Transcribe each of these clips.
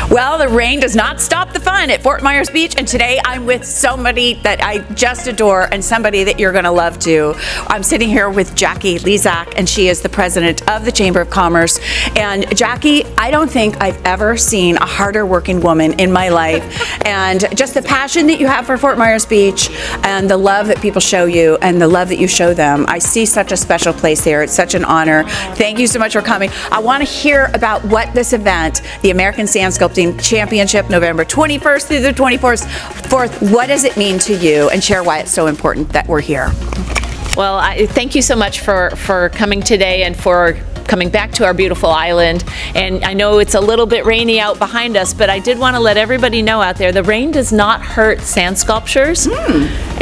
Well, the rain does not stop the fun at Fort Myers Beach, and today I'm with somebody that I just adore and somebody that you're going to love too. I'm sitting here with Jacki Liszak, and she is the president of the Chamber of Commerce. And Jacki, I don't think I've ever seen a harder working woman in my life, and just the passion that you have for Fort Myers Beach and the love that people show you and the love that you show them. I see such a special place there. It's such an honor. Thank you so much for coming. I want to hear about what this event, the American Sand Sculpting Championship, November 21st through the 24th, what does it mean to you, and share why it's so important that we're here. Well, thank you so much for coming today and for coming back to our beautiful island. And I know it's a little bit rainy out behind us, but I did want to let everybody know out there, the rain does not hurt sand sculptures.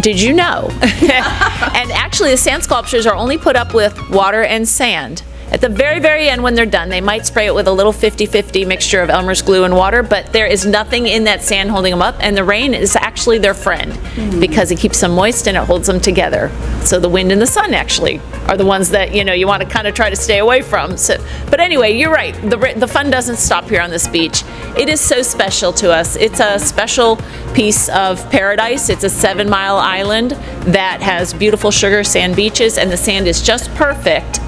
Did you know? And actually the sand sculptures are only put up with water and sand. At the very, very end when they're done, they might spray it with a little 50-50 mixture of Elmer's glue and water, but there is nothing in that sand holding them up, and the rain is actually their friend because it keeps them moist and it holds them together. So the wind and the sun actually are the ones that, you know, you want to kind of try to stay away from. So, but anyway, you're right. The fun doesn't stop here on this beach. It is so special to us. It's a special piece of paradise. It's a 7-mile island that has beautiful sugar sand beaches, and the sand is just perfect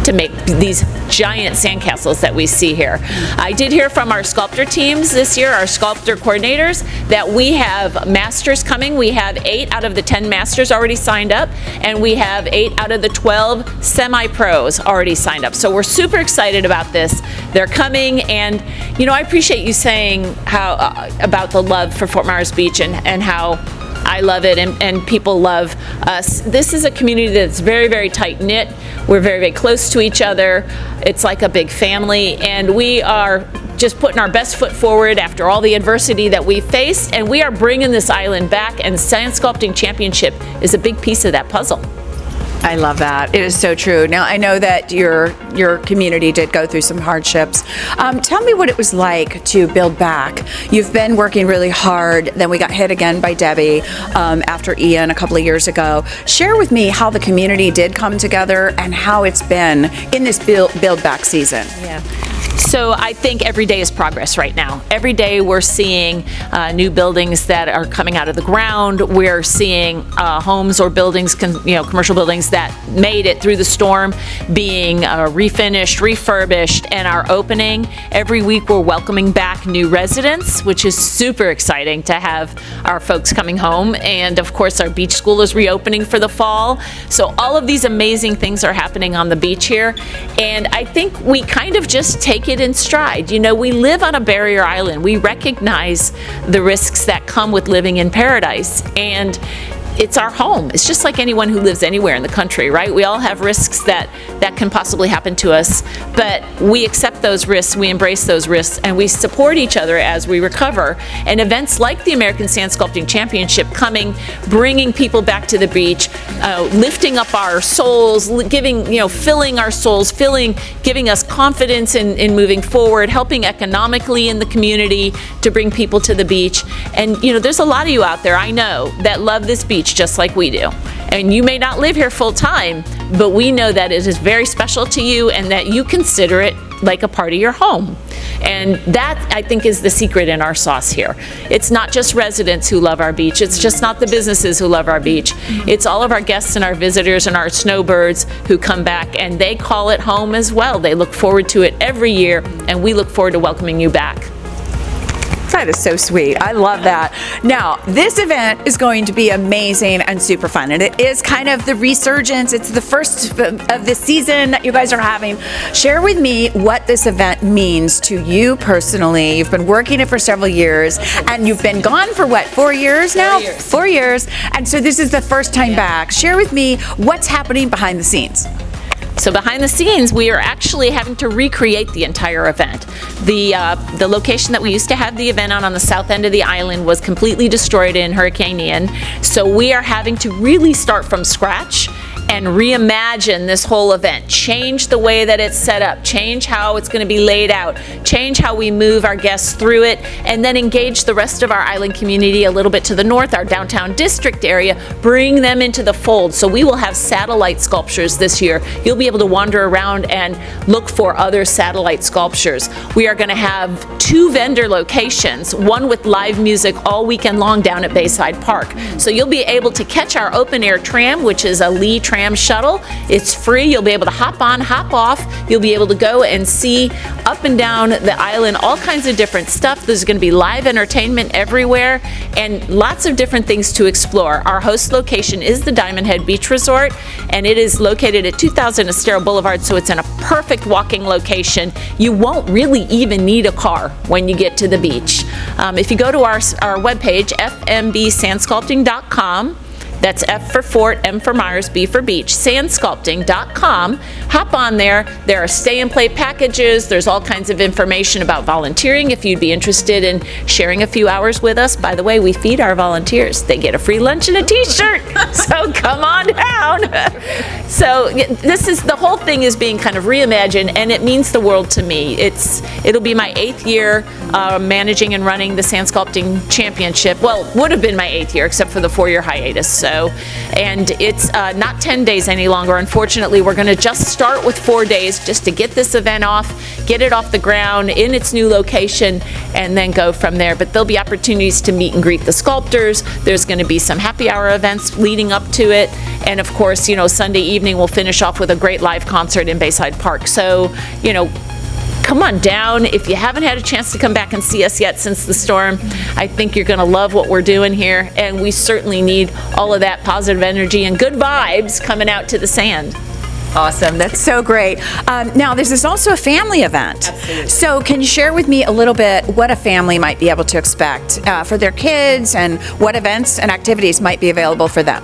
to make these giant sandcastles that we see here. I did hear from our sculptor teams this year, our sculptor coordinators, that we have masters coming. We have 8 out of the 10 masters already signed up, and we have 8 out of the 12 semi-pros already signed up. So we're super excited about this. They're coming, and you know, I appreciate you saying how about the love for Fort Myers Beach and how I love it, and people love us. This is a community that's very, very tight-knit. We're very, very close to each other. It's like a big family, and we are just putting our best foot forward after all the adversity that we faced, and we are bringing this island back, and Sand Sculpting Championship is a big piece of that puzzle. I love that. It is so true. Now, I know that your community did go through some hardships. Tell me what it was like to build back. You've been working really hard. Then we got hit again by Debbie after Ian a couple of years ago. Share with me how the community did come together and how it's been in this build back season. Yeah. So I think every day is progress right now. Every day we're seeing new buildings that are coming out of the ground. We're seeing homes or buildings, commercial buildings that made it through the storm being refinished, refurbished, and are opening. Every week we're welcoming back new residents, which is super exciting to have our folks coming home. And of course our beach school is reopening for the fall. So all of these amazing things are happening on the beach here. And I think we kind of just take it in stride. You know, we live on a barrier island. We recognize the risks that come with living in paradise, and it's our home. It's just like anyone who lives anywhere in the country, right? We all have risks that can possibly happen to us, but we accept those risks, we embrace those risks, and we support each other as we recover. And events like the American Sand Sculpting Championship coming, bringing people back to the beach, lifting up our souls, filling our souls, giving us confidence in moving forward, helping economically in the community to bring people to the beach. And you know, there's a lot of you out there, I know, that love this beach just like we do. And you may not live here full time, but we know that it is very special to you and that you consider it like a part of your home. And that, I think, is the secret in our sauce here. It's not just residents who love our beach. It's just not the businesses who love our beach. It's all of our guests and our visitors and our snowbirds who come back, and they call it home as well. They look forward to it every year, and we look forward to welcoming you back. That is so sweet. I love that. Now, this event is going to be amazing and super fun, and it is kind of the resurgence. It's the first of the season that you guys are having. Share with me what this event means to you personally. You've been working it for several years, and you've been gone for what, 4 years now? 4 years. 4 years, and so this is the first time back. Share with me what's happening behind the scenes. So behind the scenes, we are actually having to recreate the entire event. The location that we used to have the event on the south end of the island was completely destroyed in Hurricane Ian. So we are having to really start from scratch and reimagine this whole event. Change the way that it's set up, change how it's going to be laid out, change how we move our guests through it, and then engage the rest of our island community a little bit to the north, our downtown district area, bring them into the fold. So we will have satellite sculptures this year. You'll be able to wander around and look for other satellite sculptures. We are going to have 2 vendor locations, one with live music all weekend long down at Bayside Park. So you'll be able to catch our open air tram, which is a Lee tram shuttle. It's free. You'll be able to hop on, hop off. You'll be able to go and see up and down the island all kinds of different stuff. There's going to be live entertainment everywhere and lots of different things to explore. Our host location is the DiamondHead Beach Resort, and it is located at 2000 Estero Boulevard, so it's in a perfect walking location. You won't really even need a car when you get to the beach. If you go to our webpage, fmbsandsculpting.com, that's F for Fort, M for Myers, B for Beach, sandsculpting.com. Hop on there. There are stay and play packages. There's all kinds of information about volunteering if you'd be interested in sharing a few hours with us. By the way, we feed our volunteers. They get a free lunch and a t-shirt. So come on down. So the whole thing is being kind of reimagined, and it means the world to me. It'll be my 8th year managing and running the Sand Sculpting Championship. Well, would have been my 8th year except for the 4-year hiatus. And it's not 10 days any longer. Unfortunately, we're going to just start with 4 days just to get this event off, get it off the ground in its new location, and then go from there. But there'll be opportunities to meet and greet the sculptors. There's going to be some happy hour events leading up to it. And of course, Sunday evening we'll finish off with a great live concert in Bayside Park. So, come on down. If you haven't had a chance to come back and see us yet since the storm, I think you're going to love what we're doing here, and we certainly need all of that positive energy and good vibes coming out to the sand. Awesome. That's so great. Now, this is also a family event. Absolutely. So can you share with me a little bit what a family might be able to expect for their kids, and what events and activities might be available for them?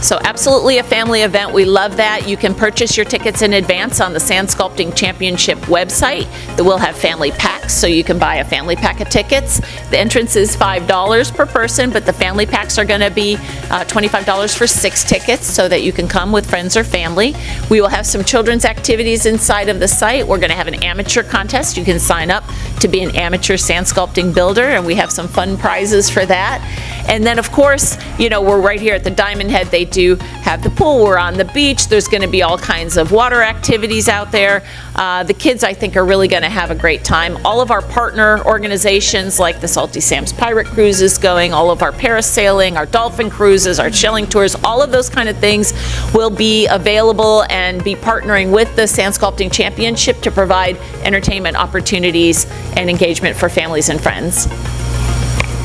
So absolutely a family event. We love that. You can purchase your tickets in advance on the Sand Sculpting Championship website. We'll have family packs, so you can buy a family pack of tickets. The entrance is $5 per person, but the family packs are going to be $25 for 6 tickets so that you can come with friends or family. We will have some children's activities inside of the site. We're going to have an amateur contest. You can sign up to be an amateur sand sculpting builder, and we have some fun prizes for that. And then, of course, we're right here at the DiamondHead. They do have the pool. We're on the beach. There's going to be all kinds of water activities out there. The kids, I think, are really going to have a great time. All of our partner organizations, like the Salty Sam's Pirate Cruise is going, all of our parasailing, our dolphin cruises, our chilling tours, all of those kind of things will be available and be partnering with the Sand Sculpting Championship to provide entertainment opportunities and engagement for families and friends.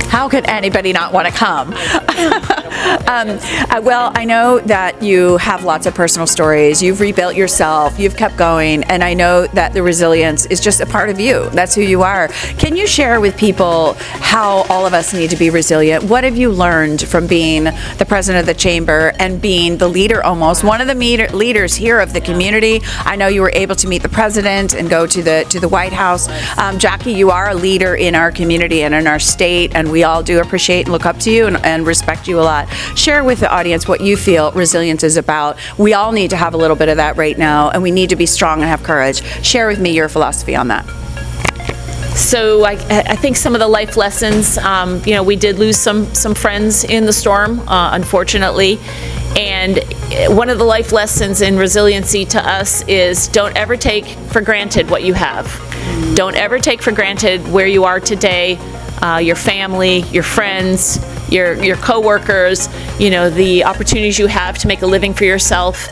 How could anybody not want to come? Well, I know that you have lots of personal stories. You've rebuilt yourself. You've kept going. And I know that the resilience is just a part of you. That's who you are. Can you share with people how all of us need to be resilient? What have you learned from being the president of the chamber and being the leader, almost one of the leaders here of the community? I know you were able to meet the president and go to the White House. Jacki, you are a leader in our community and in our state, and we all do appreciate and look up to you and respect you a lot. Share with the audience what you feel resilience is about. We all need to have a little bit of that right now, and we need to be strong and have courage. Share with me your philosophy on that. So I think some of the life lessons, we did lose some friends in the storm, unfortunately. And one of the life lessons in resiliency to us is don't ever take for granted what you have. Don't ever take for granted where you are today, your family, your friends, your coworkers, the opportunities you have to make a living for yourself,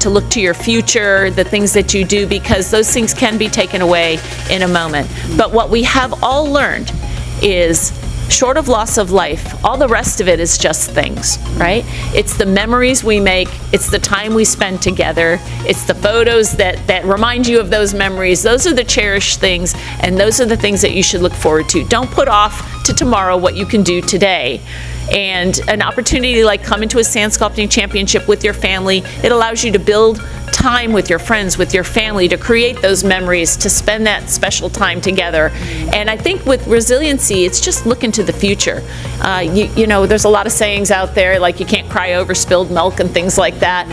to look to your future, the things that you do, because those things can be taken away in a moment. But what we have all learned is, short of loss of life, all the rest of it is just things, right? It's the memories we make, it's the time we spend together, it's the photos that remind you of those memories. Those are the cherished things, and those are the things that you should look forward to. Don't put off to tomorrow what you can do today. And an opportunity like coming to a Sand Sculpting Championship with your family, it allows you to build time with your friends, with your family, to create those memories, to spend that special time together. And I think with resiliency, it's just looking to the future. You know, there's a lot of sayings out there, like you can't cry over spilled milk and things like that.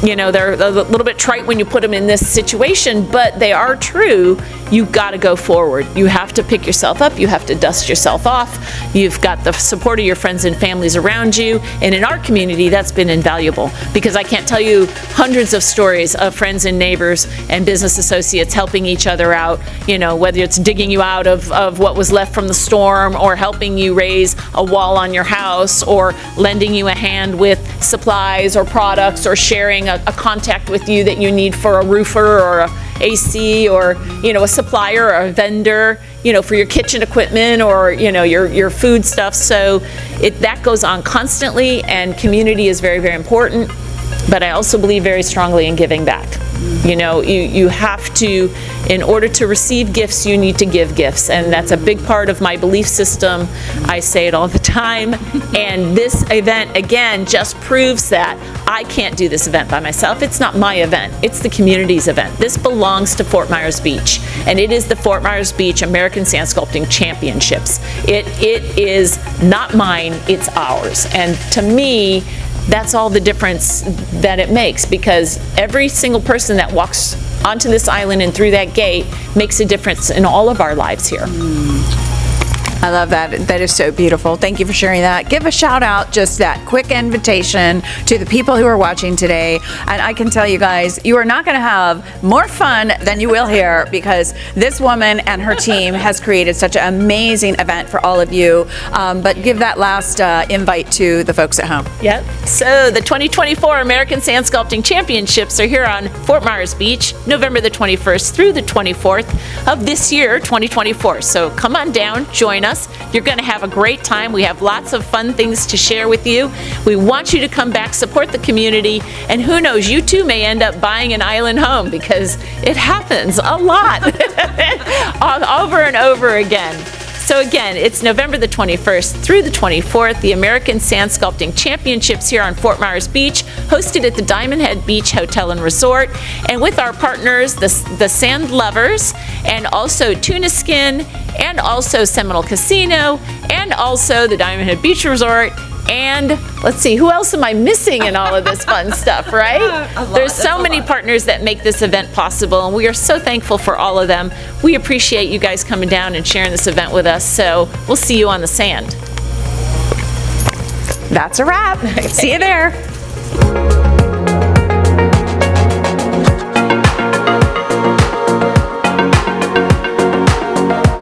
You know, they're a little bit trite when you put them in this situation, but they are true. You've got to go forward. You have to pick yourself up. You have to dust yourself off. You've got the support of your friends and families around you. And in our community, that's been invaluable, because I can't tell you hundreds of stories of friends and neighbors and business associates helping each other out, you know, whether it's digging you out of what was left from the storm, or helping you raise a wall on your house, or lending you a hand with supplies or products, or sharing a contact with you that you need for a roofer or a AC, or, you know, a supplier or a vendor, you know, for your kitchen equipment, or, you know, your food stuff. So that goes on constantly, and community is very, very important. But I also believe very strongly in giving back. You know, you have to, in order to receive gifts, you need to give gifts. And that's a big part of my belief system. I say it all the time. And this event, again, just proves that I can't do this event by myself. It's not my event. It's the community's event. This belongs to Fort Myers Beach. And it is the Fort Myers Beach American Sand Sculpting Championships. It is not mine, it's ours. And to me, that's all the difference that it makes, because every single person that walks onto this island and through that gate makes a difference in all of our lives here. I love that. That is so beautiful. Thank you for sharing that. Give a shout out, just that quick invitation to the people who are watching today. And I can tell you guys, you are not going to have more fun than you will here, because this woman and her team has created such an amazing event for all of you. But give that last invite to the folks at home. Yep. So the 2024 American Sand Sculpting Championships are here on Fort Myers Beach, November the 21st through the 24th of this year, 2024. So come on down, join us. You're going to have a great time. We have lots of fun things to share with you. We want you to come back, support the community, and who knows, you too may end up buying an island home, because it happens a lot over and over again. So again, it's November the 21st through the 24th, the American Sand Sculpting Championships here on Fort Myers Beach, hosted at the DiamondHead Beach Hotel and Resort, and with our partners, the Sand Lovers, and also Tuna Skin, and also Seminole Casino, and also the DiamondHead Beach Resort. And let's see, who else am I missing in all of this fun stuff, right? There's so many partners that make this event possible, and we are so thankful for all of them. We appreciate you guys coming down and sharing this event with us, so we'll see you on the sand. That's a wrap. See you there.